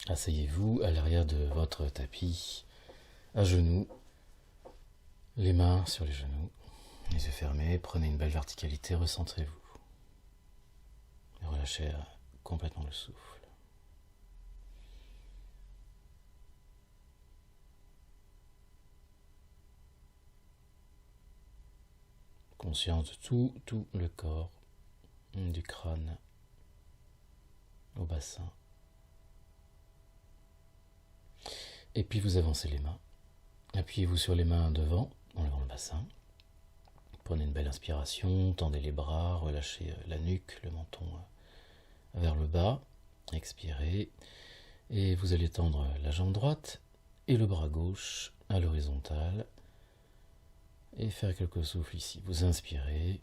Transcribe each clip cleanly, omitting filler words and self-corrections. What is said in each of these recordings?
Asseyez-vous à l'arrière de votre tapis, à genoux, les mains sur les genoux, les yeux fermés, prenez une belle verticalité, recentrez-vous et relâchez complètement le souffle. Conscience de tout le corps, du crâne au bassin. Et puis vous avancez les mains. Appuyez-vous sur les mains devant, en levant le bassin. Prenez une belle inspiration, tendez les bras, relâchez la nuque, le menton vers le bas. Expirez. Et vous allez tendre la jambe droite et le bras gauche à l'horizontale. Et faire quelques souffles ici. Vous inspirez.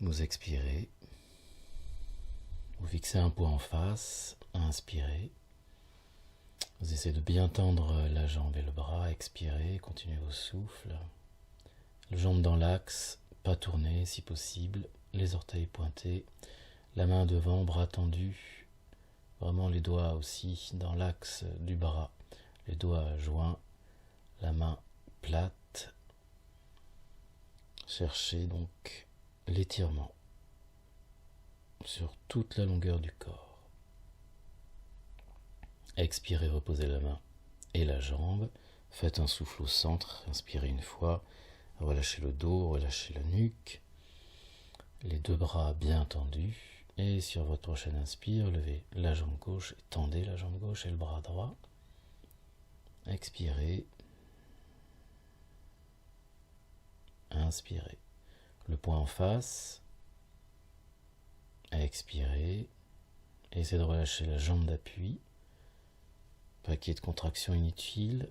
Vous expirez. Vous fixez un point en face. Inspirez. Vous essayez de bien tendre la jambe et le bras. Expirez. Continuez vos souffles. Les jambes dans l'axe. Pas tournées si possible. Les orteils pointés. La main devant, bras tendus. Vraiment les doigts aussi dans l'axe du bras. Les doigts joints. La main plate. Cherchez donc l'étirement sur toute la longueur du corps. Expirez, reposez la main et la jambe. Faites un souffle au centre. Inspirez une fois. Relâchez le dos, relâchez la nuque. Les deux bras bien tendus. Et sur votre prochaine inspire, levez la jambe gauche et tendez la jambe gauche et le bras droit. Expirez. Inspirez. Le poing en face. Expirez. Essayez de relâcher la jambe d'appui. Pas qu'il y ait de contraction inutile.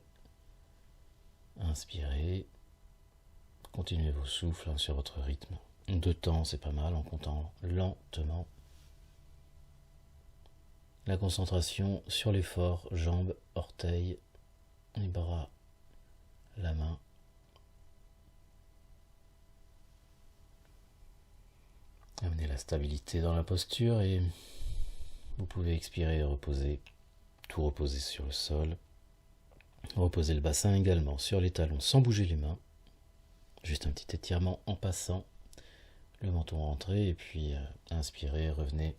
Inspirez. Continuez vos souffles sur votre rythme. 2 temps, c'est pas mal, en comptant lentement. La concentration sur l'effort, jambes, orteils, les bras, la main. Amenez la stabilité dans la posture et vous pouvez expirer et reposer, tout reposer sur le sol. Reposez le bassin également sur les talons sans bouger les mains. Juste un petit étirement en passant. Le menton rentré et puis inspirez, revenez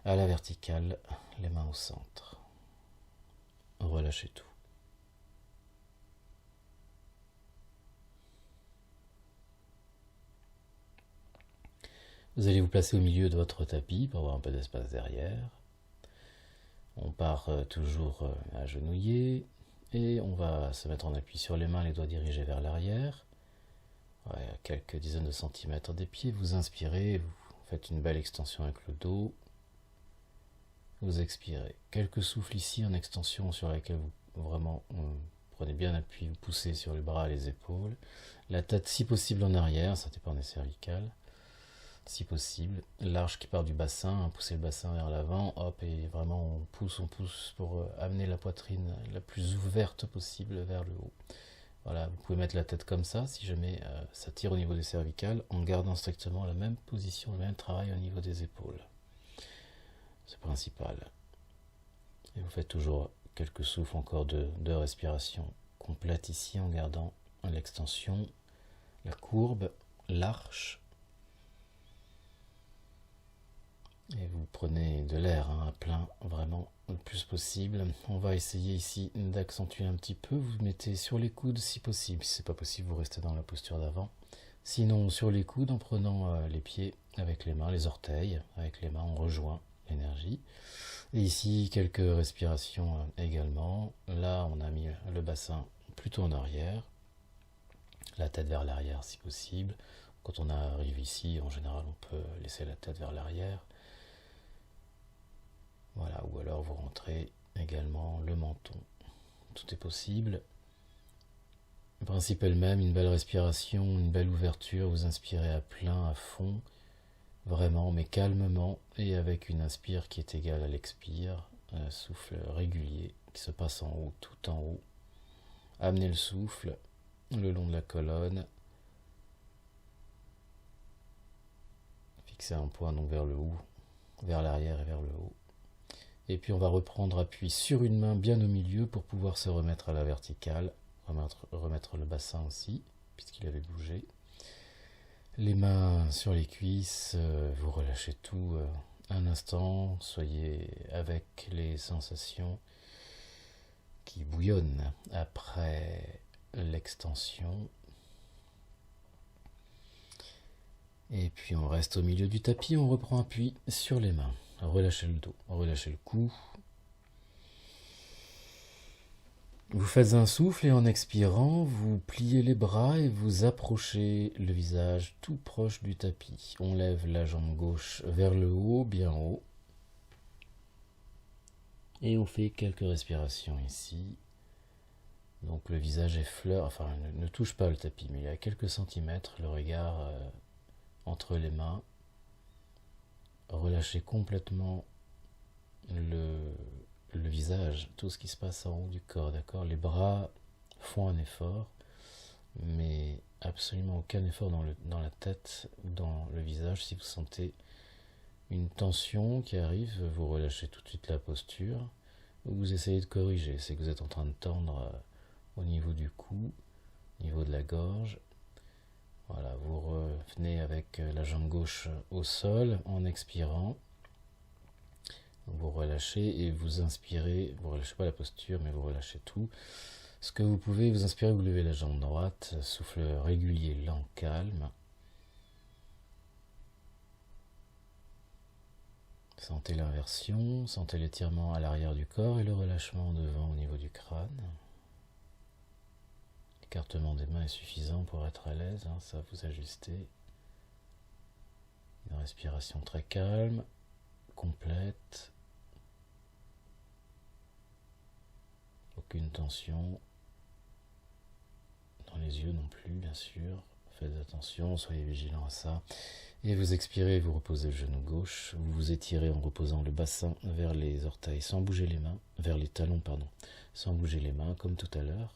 à la verticale, les mains au centre. Relâchez tout. Vous allez vous placer au milieu de votre tapis pour avoir un peu d'espace derrière. On part toujours agenouillé et on va se mettre en appui sur les mains, les doigts dirigés vers l'arrière. Ouais, à quelques dizaines de centimètres des pieds, vous inspirez, vous faites une belle extension avec le dos. Vous expirez. Quelques souffles ici en extension sur laquelle vous vraiment prenez bien appui, vous poussez sur les bras et les épaules. La tête si possible en arrière, ça dépend des cervicales. Si possible, l'arche qui part du bassin, poussez le bassin vers l'avant, hop, et vraiment on pousse pour amener la poitrine la plus ouverte possible vers le haut. Voilà, vous pouvez mettre la tête comme ça, si jamais ça tire au niveau des cervicales, en gardant strictement la même position, le même travail au niveau des épaules. C'est principal. Et vous faites toujours quelques souffles encore de respiration complète ici, en gardant l'extension, la courbe, l'arche. Et vous prenez de l'air à plein, vraiment le plus possible. On va essayer ici d'accentuer un petit peu. Vous mettez sur les coudes si possible. Si c'est pas possible, vous restez dans la posture d'avant. Sinon, sur les coudes, en prenant les pieds avec les mains, les orteils, avec les mains, on rejoint l'énergie. Et ici, quelques respirations également. Là, on a mis le bassin plutôt en arrière. La tête vers l'arrière si possible. Quand on arrive ici, en général, on peut laisser la tête vers l'arrière. Voilà, ou alors vous rentrez également le menton. Tout est possible. Le principe est le même, une belle respiration, une belle ouverture. Vous inspirez à plein, à fond, vraiment, mais calmement, et avec une inspire qui est égale à l'expire. Un souffle régulier qui se passe en haut, tout en haut. Amenez le souffle le long de la colonne. Fixez un point donc vers le haut, vers l'arrière et vers le haut. Et puis on va reprendre appui sur une main bien au milieu pour pouvoir se remettre à la verticale, remettre le bassin aussi, puisqu'il avait bougé. Les mains sur les cuisses, vous relâchez tout un instant, soyez avec les sensations qui bouillonnent après l'extension. Et puis on reste au milieu du tapis, on reprend appui sur les mains. Relâchez le dos, relâchez le cou. Vous faites un souffle et en expirant, vous pliez les bras et vous approchez le visage tout proche du tapis. On lève la jambe gauche vers le haut, bien haut. Et on fait quelques respirations ici. Donc le visage effleure, enfin ne touche pas le tapis, mais il y a quelques centimètres, le regard entre les mains. Relâchez complètement le visage, tout ce qui se passe en haut du corps, d'accord? Les bras font un effort, mais absolument aucun effort dans la tête, dans le visage. Si vous sentez une tension qui arrive, vous relâchez tout de suite la posture, ou vous essayez de corriger. C'est que vous êtes en train de tendre au niveau du cou, au niveau de la gorge. Voilà, vous revenez avec la jambe gauche au sol en expirant. Vous relâchez et vous inspirez, vous relâchez pas la posture, mais vous relâchez tout. Ce que vous pouvez, vous inspirez, vous levez la jambe droite, souffle régulier, lent, calme. Sentez l'inversion, sentez l'étirement à l'arrière du corps et le relâchement devant au niveau du crâne. L'écartement des mains est suffisant pour être à l'aise, ça vous ajustez. Une respiration très calme, complète. Aucune tension dans les yeux non plus, bien sûr. Faites attention, soyez vigilants à ça. Et vous expirez, vous reposez le genou gauche. Vous vous étirez en reposant le bassin vers les orteils, sans bouger les mains, vers les talons, pardon, sans bouger les mains, comme tout à l'heure.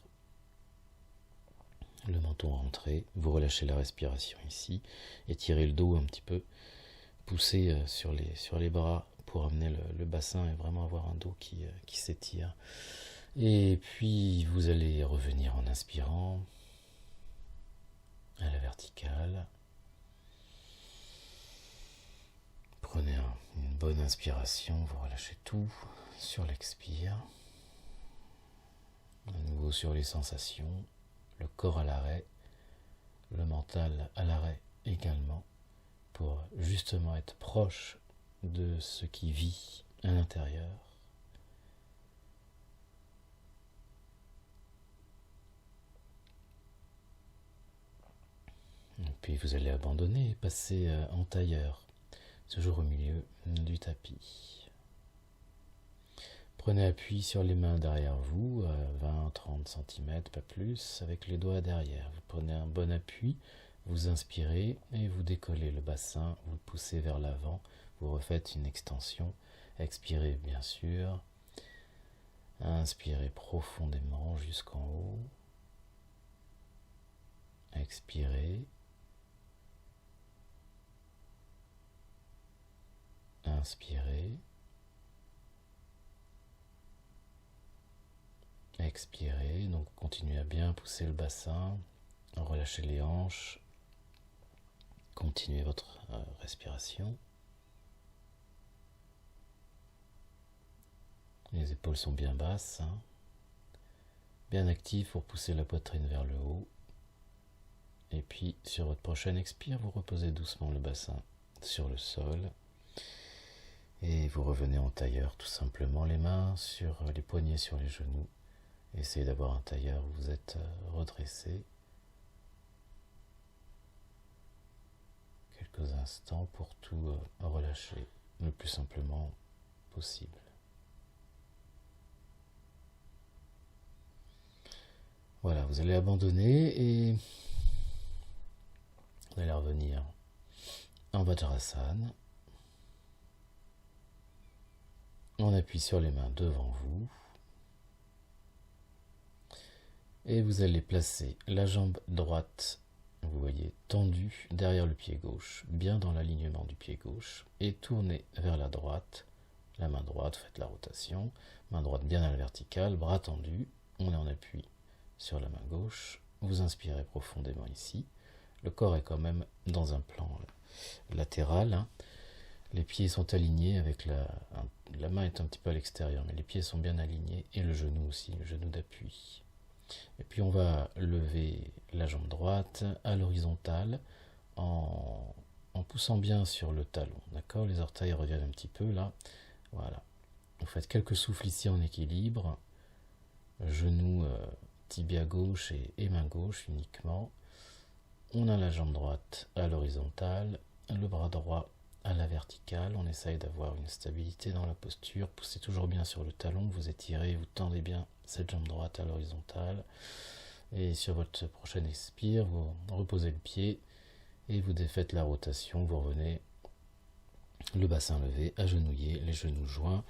Le menton rentré, vous relâchez la respiration ici, étirez le dos un petit peu, poussez sur les bras pour amener le bassin et vraiment avoir un dos qui s'étire. Et puis vous allez revenir en inspirant à la verticale. Prenez une bonne inspiration, vous relâchez tout sur l'expire. À nouveau sur les sensations, le corps à l'arrêt, le mental à l'arrêt également, pour justement être proche de ce qui vit à l'intérieur. Et puis vous allez abandonner et passer en tailleur, toujours au milieu du tapis. Prenez appui sur les mains derrière vous, 20-30 cm, pas plus, avec les doigts derrière. Vous prenez un bon appui, vous inspirez et vous décollez le bassin, vous le poussez vers l'avant, vous refaites une extension. Expirez bien sûr. Inspirez profondément jusqu'en haut. Expirez. Inspirez. Expirez, donc continuez à bien pousser le bassin, relâchez les hanches, continuez votre respiration. Les épaules sont bien basses, bien actives pour pousser la poitrine vers le haut. Et puis sur votre prochaine expire, vous reposez doucement le bassin sur le sol. Et vous revenez en tailleur, tout simplement, les mains sur les poignets sur les genoux. Essayez d'avoir un tailleur où vous êtes redressé. Quelques instants pour tout relâcher le plus simplement possible. Voilà, vous allez abandonner et vous allez revenir en Vajrasana. On appuie sur les mains devant vous. Et vous allez placer la jambe droite, vous voyez, tendue derrière le pied gauche, bien dans l'alignement du pied gauche, et tourner vers la droite, la main droite, faites la rotation, main droite bien à la verticale, bras tendus, on est en appui sur la main gauche, vous inspirez profondément ici, le corps est quand même dans un plan latéral, hein. Les pieds sont alignés avec la main est un petit peu à l'extérieur, mais les pieds sont bien alignés, et le genou aussi, le genou d'appui. Et puis on va lever la jambe droite à l'horizontale en poussant bien sur le talon, d'accord? Les orteils reviennent un petit peu là, voilà. Vous faites quelques souffles ici en équilibre, genou, tibia gauche et main gauche uniquement. On a la jambe droite à l'horizontale, le bras droit à la verticale, on essaye d'avoir une stabilité dans la posture, poussez toujours bien sur le talon, vous étirez, vous tendez bien cette jambe droite à l'horizontale, et sur votre prochaine expire, vous reposez le pied, et vous défaites la rotation, vous revenez le bassin levé, agenouillé, les genoux joints,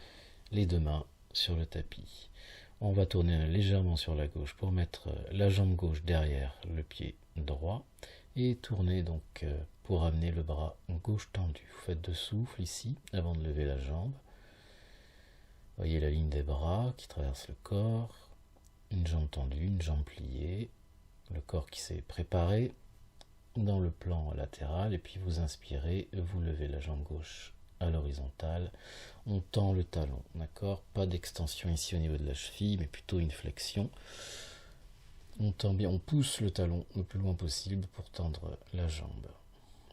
les deux mains sur le tapis. On va tourner légèrement sur la gauche pour mettre la jambe gauche derrière le pied droit, et tourner donc pour amener le bras gauche tendu. Vous faites 2 souffles ici avant de lever la jambe. Voyez la ligne des bras qui traverse le corps, une jambe tendue, une jambe pliée, le corps qui s'est préparé dans le plan latéral, et puis vous inspirez, vous levez la jambe gauche à l'horizontale, on tend le talon, d'accord? Pas d'extension ici au niveau de la cheville, mais plutôt une flexion. On tend bien, on pousse le talon le plus loin possible pour tendre la jambe.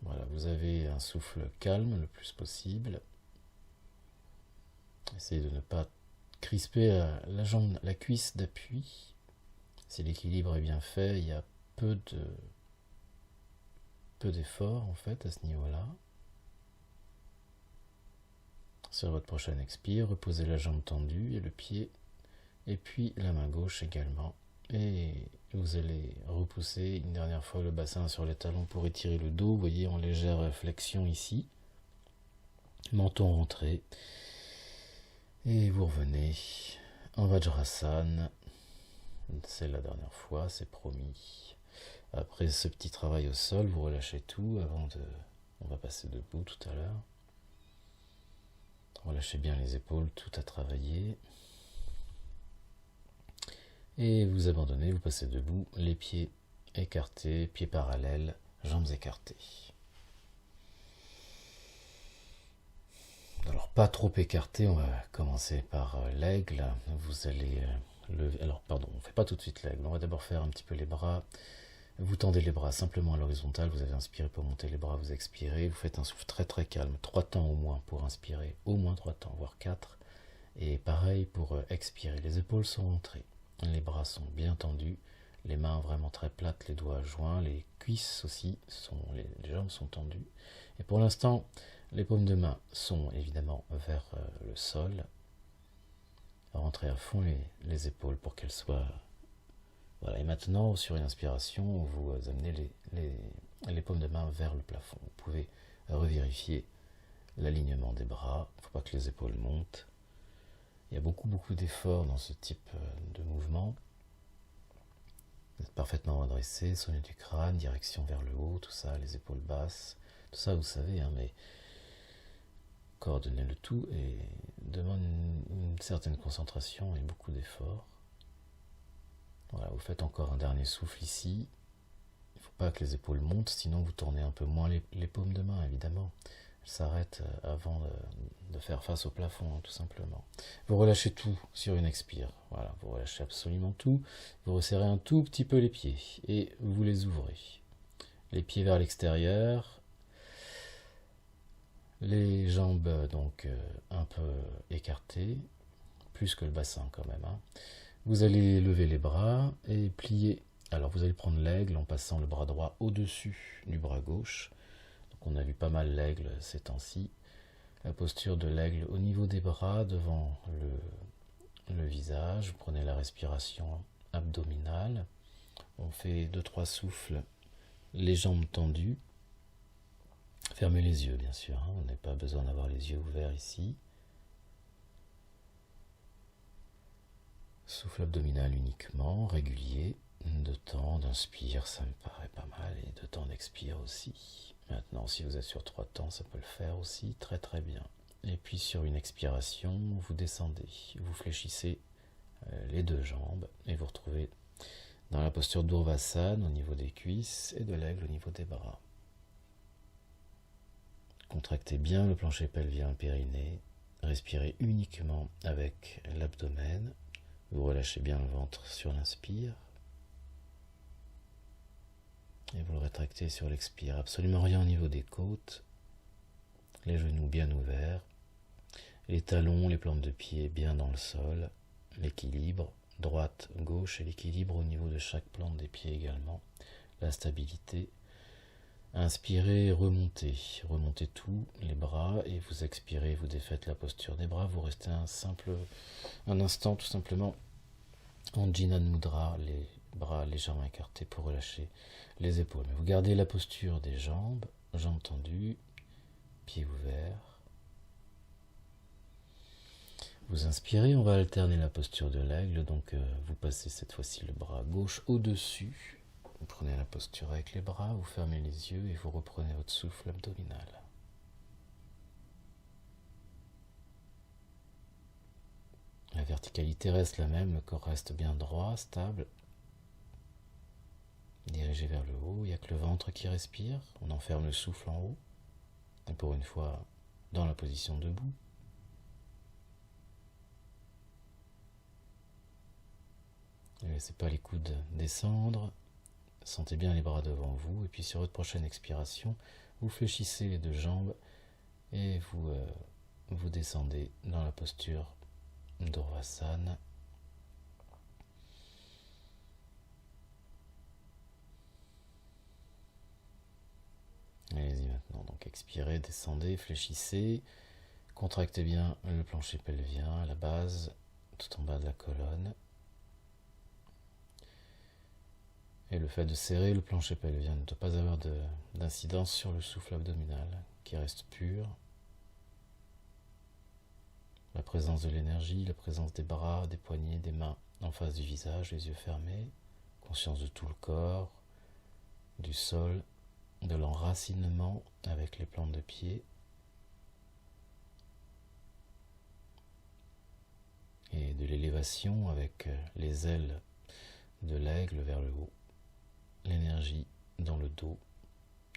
Voilà, vous avez un souffle calme le plus possible. Essayez de ne pas crisper la jambe, la cuisse d'appui. Si l'équilibre est bien fait, il y a peu d'effort en fait à ce niveau-là. Sur votre prochaine expire, reposez la jambe tendue et le pied, et puis la main gauche également. Et vous allez repousser une dernière fois le bassin sur les talons pour étirer le dos, vous voyez, en légère flexion ici. Menton rentré. Et vous revenez en Vajrasana. C'est la dernière fois, c'est promis. Après ce petit travail au sol, vous relâchez tout avant de... On va passer debout tout à l'heure. Relâchez bien les épaules, tout à travailler. Et vous abandonnez, vous passez debout, les pieds écartés, pieds parallèles, jambes écartées. Alors pas trop écarté, on va commencer par l'aigle. Vous allez lever... Alors pardon, on ne fait pas tout de suite l'aigle, on va d'abord faire un petit peu les bras. Vous tendez les bras simplement à l'horizontale, vous avez inspiré pour monter les bras, vous expirez, vous faites un souffle très très calme, 3 temps au moins pour inspirer, au moins 3 temps, voire 4. Et pareil pour expirer, les épaules sont rentrées. Les bras sont bien tendus, les mains vraiment très plates, les doigts joints, les cuisses aussi, les jambes sont tendues. Et pour l'instant, les paumes de main sont évidemment vers le sol. Rentrez à fond les épaules pour qu'elles soient... Voilà. Et maintenant, sur une inspiration, vous amenez les paumes de main vers le plafond. Vous pouvez revérifier l'alignement des bras, il ne faut pas que les épaules montent. Il y a beaucoup d'efforts dans ce type de mouvement. Vous êtes parfaitement redressé, sonnet du crâne, direction vers le haut, tout ça, les épaules basses. Tout ça, vous savez, hein, mais coordonnez le tout et demande une certaine concentration et beaucoup d'efforts. Voilà, vous faites encore un dernier souffle ici. Il ne faut pas que les épaules montent, sinon vous tournez un peu moins les paumes de main, évidemment. Elles s'arrêtent avant de faire face au plafond, hein, tout simplement. Vous relâchez tout sur une expire. Voilà, vous relâchez absolument tout. Vous resserrez un tout petit peu les pieds et vous les ouvrez. Les pieds vers l'extérieur. Les jambes donc un peu écartées, plus que le bassin quand même, hein. Vous allez lever les bras et plier. Alors vous allez prendre l'aigle en passant le bras droit au-dessus du bras gauche. Donc on a vu pas mal l'aigle ces temps-ci. La posture de l'aigle au niveau des bras, devant le visage. Vous prenez la respiration abdominale. On fait 2-3 souffles, les jambes tendues. Fermez les yeux, bien sûr, hein. On n'a pas besoin d'avoir les yeux ouverts ici. Souffle abdominal uniquement, régulier. 2 temps d'inspire, ça me paraît pas mal. Et 2 temps d'expire aussi. Maintenant, si vous êtes sur 3 temps, ça peut le faire aussi très très bien. Et puis sur une expiration, vous descendez, vous fléchissez les deux jambes et vous retrouvez dans la posture d'Urvasana au niveau des cuisses et de l'aigle au niveau des bras. Contractez bien le plancher pelvien, périnée. Respirez uniquement avec l'abdomen. Vous relâchez bien le ventre sur l'inspire. Et vous le rétractez sur l'expire. Absolument rien au niveau des côtes. Les genoux bien ouverts. Les talons, les plantes de pied bien dans le sol. L'équilibre, droite, gauche et l'équilibre au niveau de chaque plante des pieds également. La stabilité. Inspirez, remontez. Remontez tous les bras et vous expirez, vous défaites la posture des bras. Vous restez un instant tout simplement en Jinan Mudra, les bras légèrement écartés pour relâcher les épaules. Mais vous gardez la posture des jambes, jambes tendues, pieds ouverts. Vous inspirez, on va alterner la posture de l'aigle. Donc vous passez cette fois-ci le bras gauche au-dessus. Vous prenez la posture avec les bras, vous fermez les yeux et vous reprenez votre souffle abdominal. La verticalité reste la même, le corps reste bien droit, stable, dirigé vers le haut. Il n'y a que le ventre qui respire. On enferme le souffle en haut. Et pour une fois, dans la position debout. Ne laissez pas les coudes descendre. Sentez bien les bras devant vous. Et puis sur votre prochaine expiration, vous fléchissez les deux jambes et vous descendez dans la posture d'Urvasana. Allez-y maintenant. Donc expirez, descendez, fléchissez. Contractez bien le plancher pelvien à la base, tout en bas de la colonne. Et le fait de serrer le plancher pelvien ne doit pas avoir d'incidence sur le souffle abdominal, qui reste pur. La présence de l'énergie, la présence des bras, des poignets, des mains en face du visage, les yeux fermés, conscience de tout le corps, du sol, de l'enracinement avec les plantes de pied, et de l'élévation avec les ailes de l'aigle vers le haut. L'énergie dans le dos,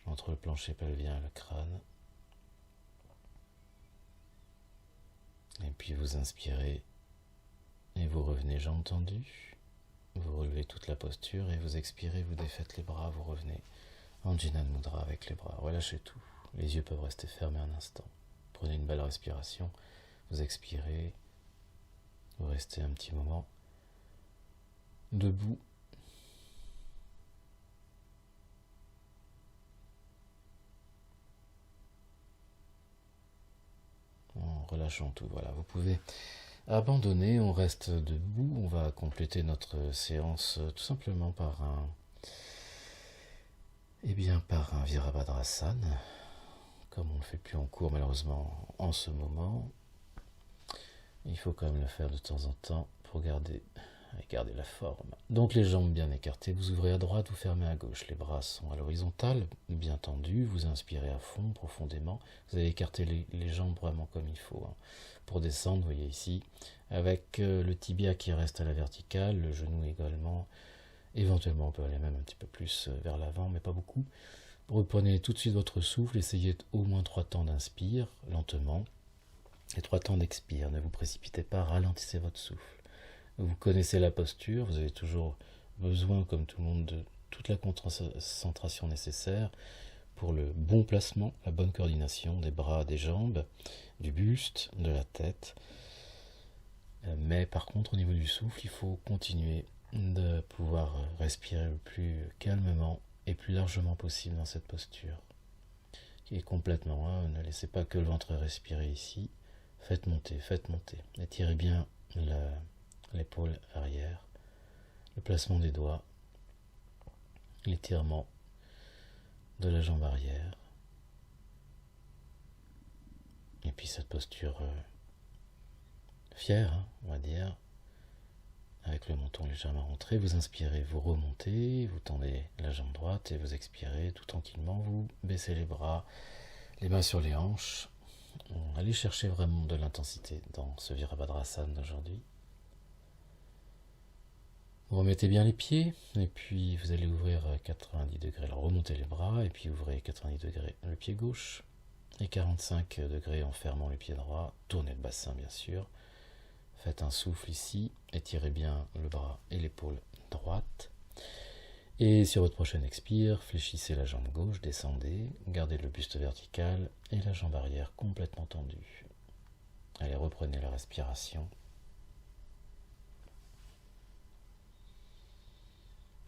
entre le plancher pelvien et le crâne. Et puis vous inspirez et vous revenez jambes tendues. Vous relevez toute la posture et vous expirez, vous défaites les bras, vous revenez en Jinan Mudra avec les bras. Relâchez tout. Les yeux peuvent rester fermés un instant. Prenez une belle respiration. Vous expirez. Vous restez un petit moment debout. En relâchant tout, voilà, vous pouvez abandonner, on reste debout, on va compléter notre séance tout simplement par un Virabhadrasana, comme on ne le fait plus en cours malheureusement en ce moment. Il faut quand même le faire de temps en temps pour garder la forme. Donc les jambes bien écartées, vous ouvrez à droite, vous fermez à gauche. Les bras sont à l'horizontale, bien tendus. Vous inspirez à fond, profondément. Vous allez écarter les jambes vraiment comme il faut. Pour descendre, vous voyez ici, avec le tibia qui reste à la verticale, le genou également. Éventuellement, on peut aller même un petit peu plus vers l'avant, mais pas beaucoup. Reprenez tout de suite votre souffle. Essayez au moins 3 temps d'inspire, lentement. Et 3 temps d'expire. Ne vous précipitez pas, ralentissez votre souffle. Vous connaissez la posture, vous avez toujours besoin, comme tout le monde, de toute la concentration nécessaire pour le bon placement, la bonne coordination des bras, des jambes, du buste, de la tête. Mais par contre, au niveau du souffle, il faut continuer de pouvoir respirer le plus calmement et plus largement possible dans cette posture, qui est complètement, ne laissez pas que le ventre respirer ici. Faites monter, étirez bien l'épaule arrière, le placement des doigts, l'étirement de la jambe arrière, et puis cette posture fière, on va dire, avec le menton légèrement rentré. Vous inspirez, vous remontez, vous tendez la jambe droite et vous expirez tout tranquillement, vous baissez les bras, les mains sur les hanches, allez chercher vraiment de l'intensité dans ce Virabhadrasana d'aujourd'hui. Vous remettez bien les pieds, et puis vous allez ouvrir à 90 degrés. Alors remontez les bras, et puis ouvrez 90 degrés le pied gauche, et 45 degrés en fermant le pied droit. Tournez le bassin, bien sûr. Faites un souffle ici, étirez bien le bras et l'épaule droite. Et sur votre prochaine expire, fléchissez la jambe gauche, descendez, gardez le buste vertical et la jambe arrière complètement tendue. Allez, reprenez la respiration.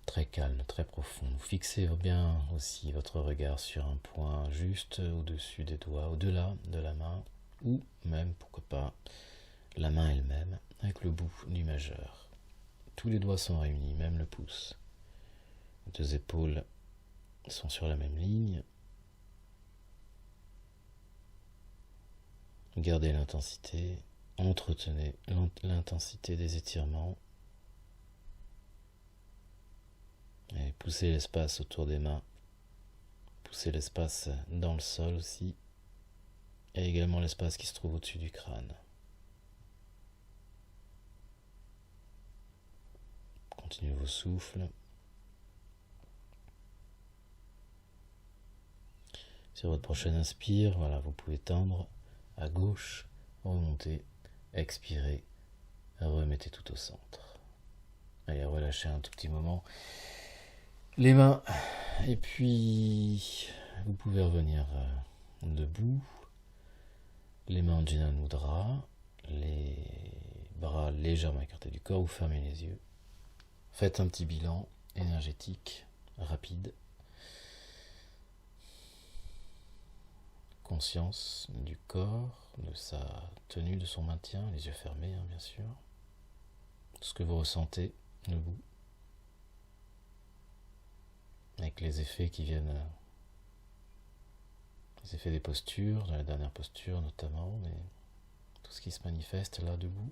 Très calme, très profond. Fixez bien aussi votre regard sur un point juste au-dessus des doigts, au-delà de la main, ou même, pourquoi pas, la main elle-même, avec le bout du majeur. Tous les doigts sont réunis, même le pouce. Les deux épaules sont sur la même ligne. Gardez l'intensité, entretenez l'intensité des étirements. Et poussez l'espace autour des mains. Poussez l'espace dans le sol aussi. Et également l'espace qui se trouve au-dessus du crâne. Continuez vos souffles. Sur votre prochaine inspire, voilà, vous pouvez tendre à gauche, remonter, expirer, remettez tout au centre. Allez, relâchez un tout petit moment les mains, et puis vous pouvez revenir debout, les mains en Jnana Mudra, les bras légèrement écartés du corps, vous fermez les yeux. Faites un petit bilan énergétique, rapide. Conscience du corps, de sa tenue, de son maintien, les yeux fermés, bien sûr. Tout ce que vous ressentez debout. Avec les effets qui viennent, les effets des postures, dans la dernière posture notamment, mais tout ce qui se manifeste là debout.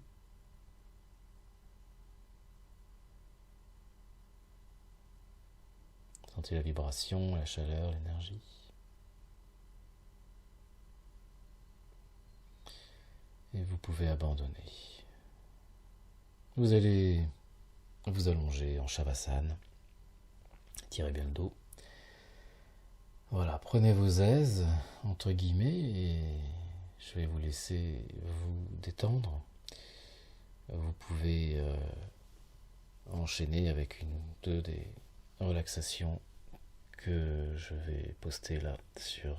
Sentez la vibration, la chaleur, l'énergie. Et vous pouvez abandonner. Vous allez vous allonger en Shavasana. Tirez bien le dos. Voilà, prenez vos aises, entre guillemets, et je vais vous laisser vous détendre. Vous pouvez enchaîner avec une ou deux des relaxations que je vais poster là sur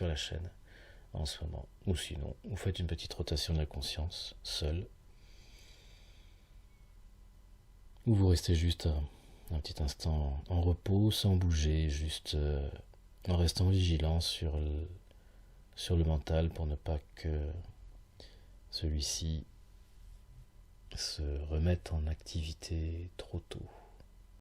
la chaîne en ce moment. Ou sinon, vous faites une petite rotation de la conscience, seul. Ou vous restez juste un petit instant en repos, sans bouger, juste en restant vigilant sur le mental pour ne pas que celui-ci se remette en activité trop tôt.